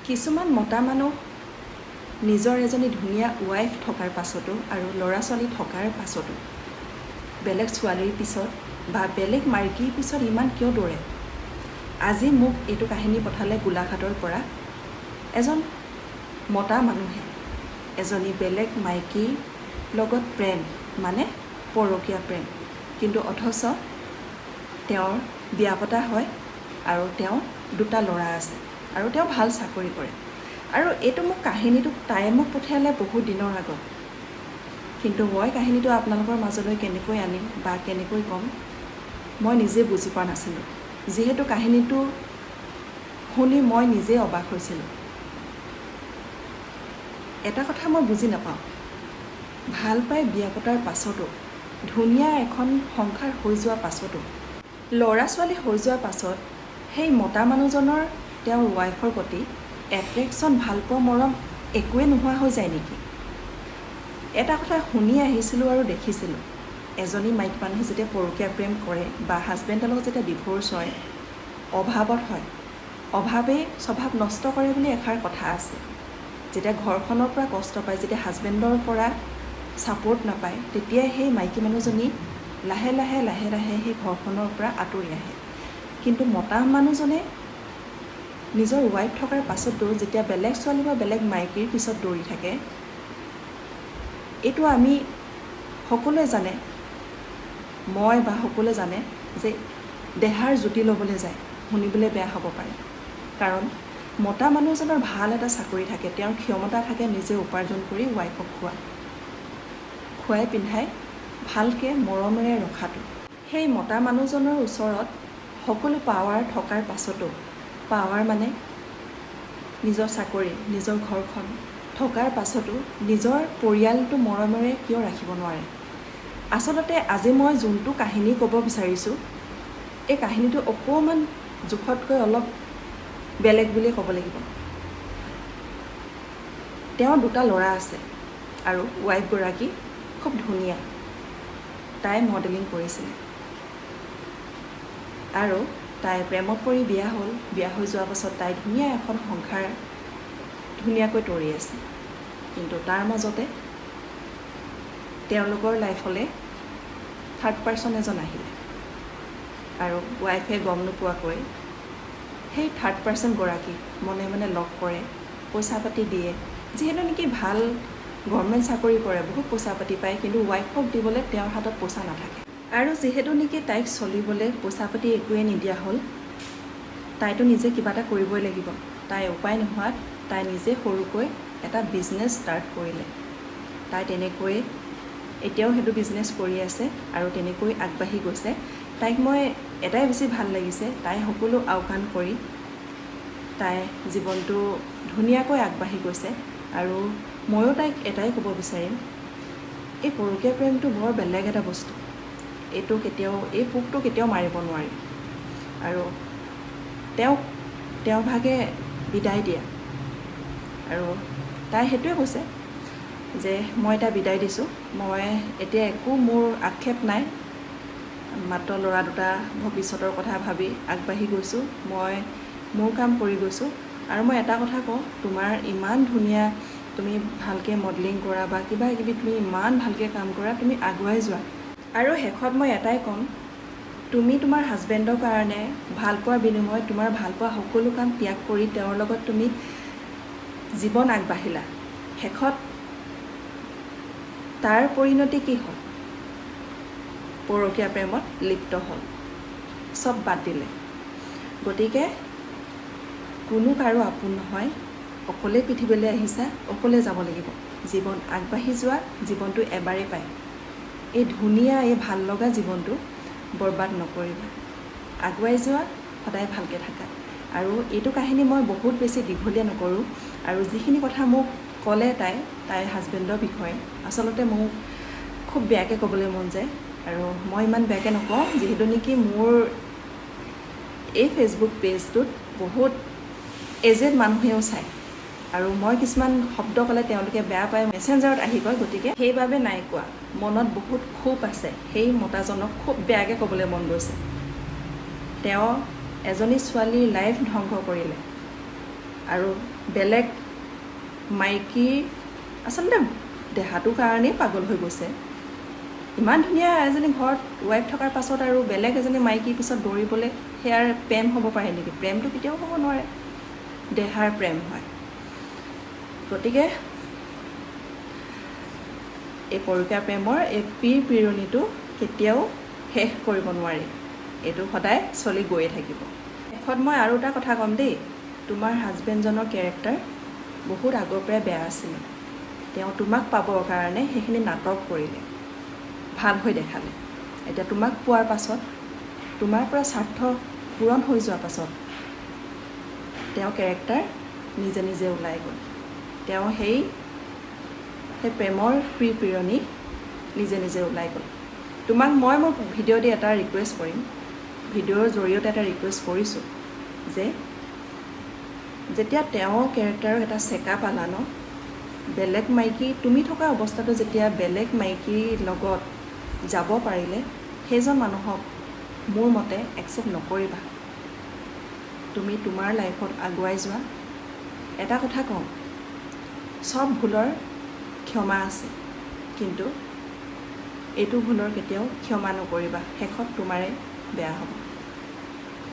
কিছুমান মতা মানুহ নিজৰ এজনী ধুনীয়া ৱাইফ থকাৰ পাছতো আৰু ল'ৰা ছোৱালী থকাৰ পাছতো বেলেগ ছোৱালীৰ পিছত বা বেলেগ মাইকীৰ পিছত ইমান কিয় দৌৰে? আজি মোক এইটো কাহিনী পঠালে গোলাঘাটৰ পৰা এজন মতা মানুহে এজনী বেলেগ মাইকীৰ লগত প্ৰেম মানে পৰকীয়া প্ৰেম, কিন্তু অথচ তেওঁৰ বিয়া পতা হয় আৰু তেওঁৰ দুটা ল'ৰা আছে আৰু তেওঁ ভাল চাকৰি কৰে। আৰু এইটো মোক কাহিনীটো তাই মোক পঠিয়ালে বহুত দিনৰ আগত, কিন্তু মই কাহিনীটো আপোনালোকৰ মাজলৈ কেনেকৈ আনিম বা কেনেকৈ ক'ম মই নিজে বুজি পোৱা নাছিলোঁ। যিহেতু কাহিনীটো শুনি মই নিজে অবাক হৈছিলোঁ। এটা কথা মই বুজি নাপাওঁ, ভাল পাই বিয়া পতাৰ পাছতো, ধুনীয়া এখন সংসাৰ হৈ যোৱা পাছতো, ল'ৰা ছোৱালী হৈ যোৱাৰ পাছত সেই মতা মানুহজনৰ তেওঁৰ ৱাইফৰ প্ৰতি এট্ৰেকশ্যন, ভালপোৱা, মৰম একোৱে নোহোৱা হৈ যায় নেকি? এটা কথা শুনি আহিছিলোঁ আৰু দেখিছিলোঁ, এজনী মাইকী মানুহে যেতিয়া পৰকীয়া প্ৰেম কৰে বা হাজবেণ্ডৰ লগত যেতিয়া ডিভ'ৰ্চ হয়, অভাৱত হয়, অভাৱেই স্বভাৱ নষ্ট কৰে বুলি এষাৰ কথা আছে। যেতিয়া ঘৰখনৰ পৰা কষ্ট পায়, যেতিয়া হাজবেণ্ডৰ পৰা ছাপোৰ্ট নাপায়, তেতিয়াই সেই মাইকী মানুহজনী লাহে লাহে লাহে লাহে সেই ঘৰখনৰ পৰা আঁতৰি আহে। কিন্তু মতা মানুহজনে নিজৰ ৱাইফ থকাৰ পাছতো যেতিয়া বেলেগ ছোৱালী বা বেলেগ মাইকীৰ পিছত দৌৰি থাকে, এইটো আমি সকলোৱে জানে, মই বা সকলোৱে জানে যে দেহাৰ জুতি ল'বলৈ যায়, শুনিবলৈ বেয়া হ'ব পাৰে। কাৰণ মতা মানুহজনৰ ভাল এটা চাকৰি থাকে, তেওঁৰ ক্ষমতা থাকে নিজে উপাৰ্জন কৰি ৱাইফক খুৱাই পিন্ধাই ভালকৈ মৰমেৰে ৰখাটো। সেই মতা মানুহজনৰ ওচৰত সকলো পাৱাৰ থকাৰ পাছতো, পাৱাৰ মানে নিজৰ চাকৰি, নিজৰ ঘৰখন থকাৰ পাছতো নিজৰ পৰিয়ালটো মৰমেৰে কিয় ৰাখিব নোৱাৰে? আচলতে আজি মই যোনটো কাহিনী ক'ব বিচাৰিছোঁ, এই কাহিনীটো অকণমান জোখতকৈ অলপ বেলেগ বুলিয়ে ক'ব লাগিব। তেওঁৰ দুটা ল'ৰা আছে আৰু ৱাইফগৰাকী খুব ধুনীয়া, তাই মডেলিং কৰিছিলে আৰু তাই প্ৰেমত পৰি বিয়া হ'ল। বিয়া হৈ যোৱাৰ পাছত তাই ধুনীয়া এখন সংসাৰ ধুনীয়াকৈ তৰি আছে, কিন্তু তাৰ মাজতে তেওঁলোকৰ লাইফলৈ থাৰ্ড পাৰ্চন এজন আহিলে আৰু ৱাইফে গম নোপোৱাকৈ সেই থাৰ্ড পাৰ্চনগৰাকী মনে মনে লগ কৰে, পইচা পাতি দিয়ে। যিহেতু নেকি ভাল গভৰ্ণমেণ্ট চাকৰি কৰে, বহুত পইচা পাতি পায়, কিন্তু ৱাইফক দিবলৈ তেওঁৰ হাতত পইচা নাথাকে। আৰু যিহেতু নেকি তাইক চলিবলৈ পইচা পাতি একোৱে নিদিয়া হ'ল, তাইতো নিজে কিবা এটা কৰিবই লাগিব। তাই উপায় নোহোৱাত তাই নিজে সৰুকৈ এটা বিজনেছ ষ্টাৰ্ট কৰিলে। তাই তেনেকৈ এতিয়াও সেইটো বিজনেছ কৰি আছে আৰু তেনেকৈ আগবাঢ়ি গৈছে। তাইক মই এটাই বেছি ভাল লাগিছে, তাই সকলো আওকাণ কৰি তাই জীৱনটো ধুনীয়াকৈ আগবাঢ়ি গৈছে। আৰু ময়ো তাইক এটাই ক'ব বিচাৰিম, এই পৰকীয়া প্ৰেমটো বৰ বেলেগ এটা বস্তু। এই পোকটো কেতিয়াও মাৰিব নোৱাৰি। আৰু তেওঁ ভাগে বিদায় দিয়া, আৰু তাই সেইটোৱে কৈছে যে মই এতিয়া বিদায় দিছোঁ, মই এতিয়া একো মোৰ আক্ষেপ নাই, মাত্ৰ ল'ৰা দুটা ভৱিষ্যতৰ কথা ভাবি আগবাঢ়ি গৈছোঁ, মই মোৰ কাম কৰি গৈছোঁ। আৰু মই এটা কথা কওঁ, তোমাৰ ইমান ধুনীয়া, তুমি ভালকৈ মডেলিং কৰা বা কিবা কিবি তুমি ইমান ভালকৈ কাম কৰা, তুমি আগুৱাই যোৱা। আৰু শেষত মই এটাই ক'ম, তুমি তোমাৰ হাজবেণ্ডৰ কাৰণে ভালপোৱাৰ বিনিময়ত তোমাৰ ভালপোৱা সকলো কাম ত্যাগ কৰি তেওঁৰ লগত তুমি জীৱন আগবাঢ়িলা, শেষত তাৰ পৰিণতি কি হ'ল? পৰকীয়া প্ৰেমত লিপ্ত হ'ল, চব বাদ দিলে। গতিকে কোনো কাৰো আপোন নহয়, অকলে পৃথিৱীলৈ আহিছা, অকলে যাব লাগিব। জীৱন আগবাঢ়ি যোৱা, জীৱনটো এবাৰেই পায়। এই ধুনীয়া, এই ভাল লগা জীৱনটো বৰবাদ নকৰিবা, আগুৱাই যোৱা, সদায় ভালকৈ থাকা। আৰু এইটো কাহিনী মই বহুত বেছি দীঘলীয়া নকৰোঁ। আৰু যিখিনি কথা মোক ক'লে তাইৰ হাজবেণ্ডৰ বিষয়ে, আচলতে মোক খুব বেয়াকৈ ক'বলৈ মন যায়। আৰু মই ইমান বেয়াকৈ নকওঁ, যিহেতু নেকি মোৰ এই ফেচবুক পেজটোত বহুত এজেড মানুহেও চায়, আৰু মই কিছুমান শব্দ ক'লে তেওঁলোকে বেয়া পায়, মেছেঞ্জাৰত আহি কয়, গতিকে সেইবাবে নাই কোৱা। মনত বহুত ক্ষোভ আছে, সেই মতাজনক খুব বেয়াকৈ ক'বলৈ মন গৈছে। তেওঁ এজনী ছোৱালীৰ লাইফ ধ্বংস কৰিলে, আৰু বেলেগ মাইকীৰ আচলতে দেহাটোৰ কাৰণেই পাগল হৈ গৈছে। ইমান ধুনীয়া এজনী ঘৰত ৱাইফ থকাৰ পাছত আৰু বেলেগ এজনী মাইকীৰ পিছত দৌৰিবলৈ সেয়াৰ প্ৰেম হ'ব পাৰে নেকি? প্ৰেমটো কেতিয়াও হ'ব নোৱাৰে, দেহাৰ প্ৰেম হয়। গতিকে এই পৰকীয়া প্ৰেমৰ এই পিৰণিটো কেতিয়াও শেষ কৰিব নোৱাৰি, এইটো সদায় চলি গৈয়ে থাকিব। শেষত মই আৰু এটা কথা ক'ম দেই, তোমাৰ হাজবেণ্ডজনৰ কেৰেক্টাৰ বহুত আগৰ পৰাই বেয়া আছিলে। তেওঁ তোমাক পাবৰ কাৰণে সেইখিনি নাটক কৰিলে, ভাল হৈ দেখালে। এতিয়া তোমাক পোৱাৰ পাছত, তোমাৰ পৰা স্বাৰ্থ পূৰণ হৈ যোৱাৰ পাছত তেওঁ কেৰেক্টাৰ নিজে নিজে ওলাই গ'ল। তেওঁ সেই প্ৰেমৰ পিৰণি নিজে নিজে ওলাই গ'ল। তোমাক মই মোৰ ভিডিঅ' দি এটা ৰিকুৱেষ্ট কৰিম, ভিডিঅ'ৰ জৰিয়তে এটা ৰিকুৱেষ্ট কৰিছোঁ যে যেতিয়া তেওঁ কেৰেক্টাৰৰ এটা চেকআপ আনা ন, বেলেগ মাইকী তুমি থকা অৱস্থাটো যেতিয়া বেলেগ মাইকীৰ লগত যাব পাৰিলে, সেইজন মানুহক মোৰ মতে একচেপ্ট নকৰিবা। তুমি তোমাৰ লাইফত আগুৱাই যোৱা। এটা কথা কওঁ, চব ভুলৰ ক্ষমা আছে, কিন্তু এইটো ভুলৰ কেতিয়াও ক্ষমা নকৰিবা, শেষত তোমাৰে বেয়া হ'ব।